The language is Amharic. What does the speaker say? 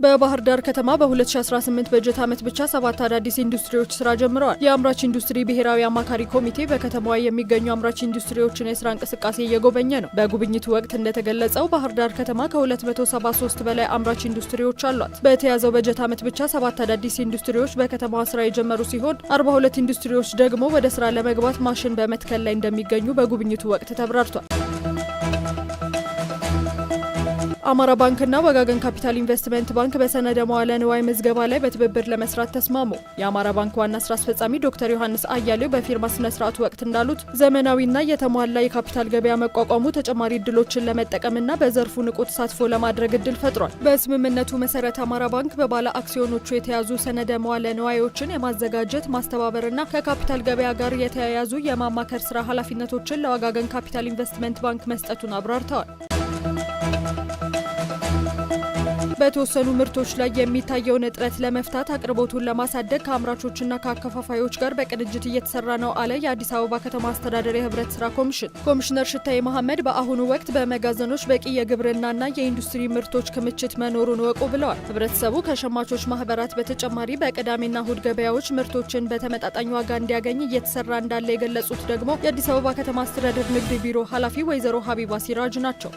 በባህር ዳር ከተማ በ2018 በጀት ዓመት ብቻ 7 አዳዲስ ኢንዱስትሪዎች ስራ ጀምረዋል። የአምራች ኢንዱስትሪ ብሔራዊ አማካሪ ኮሚቴ በከተማዋ የሚገኙ አምራች ኢንዱስትሪዎችን የስራ እንቅስቃሴ እየጎበኘ ነው። በጉብኝቱ ወቅት እንደተገለጸው ባህር ዳር ከተማ ከ273 በላይ አምራች ኢንዱስትሪዎች አሏት። በተያዘው በጀት ዓመት ብቻ 7 አዳዲስ ኢንዱስትሪዎች በከተማዋ ስራ የጀመሩ ሲሆን 42 ኢንዱስትሪዎች ደግሞ ወደ ስራ ለመግባት ማሽን በመትከል ላይ እንደሚገኙ በጉብኝቱ ወቅት ተብራርቷል። አማራ ባንክና ወጋገን ካፒታል ኢንቨስትመንት ባንክ በሰነደ መዋለ ንዋይ ምዝገባ ላይ በትብብር ለመስራት ተስማሙ። የአማራ ባንክ ዋና ስራ አስፈጻሚ ዶክተር ዮሐንስ አያሌው በፊርማ ስነ ስርዓቱ ወቅት እንዳሉት ዘመናዊና የተሟላ የካፒታል ገበያ መቋቋሙ ተጨማሪ እድሎችን ለመጠቀምና በዘርፉ ንቁ ተሳትፎ ለማድረግ እድል ፈጥሯል። በስምምነቱ መሰረት አማራ ባንክ በባለ አክሲዮኖቹ የተያዙ ሰነደ መዋለ ንዋዮችን የማዘጋጀት ማስተባበርና ከካፒታል ገበያ ጋር የተያያዙ የማማከር ስራ ኃላፊነቶችን ለወጋገን ካፒታል ኢንቨስትመንት ባንክ መስጠቱን አብራርተዋል። በተወሰኑ ምርቶች ላይ የሚታየውን እጥረት ለመፍታት አቅርቦቱን ለማሳደግ ከአምራቾችና ከአከፋፋዮች ጋር በቅንጅት እየተሰራ ነው አለ የአዲስ አበባ ከተማ አስተዳደር የህብረት ስራ ኮሚሽን። ኮሚሽነር ሽታዬ መሐመድ በአሁኑ ወቅት በመጋዘኖች በቂ የግብርናና የኢንዱስትሪ ምርቶች ክምችት መኖሩን ወቁ ብለዋል። ህብረተሰቡ ከሸማቾች ማህበራት በተጨማሪ በቅዳሜና እሁድ ገበያዎች ምርቶችን በተመጣጣኝ ዋጋ እንዲያገኝ እየተሰራ እንዳለ የገለጹት ደግሞ የአዲስ አበባ ከተማ አስተዳደር ንግድ ቢሮ ኃላፊ ወይዘሮ ሀቢባ ሲራጅ ናቸው።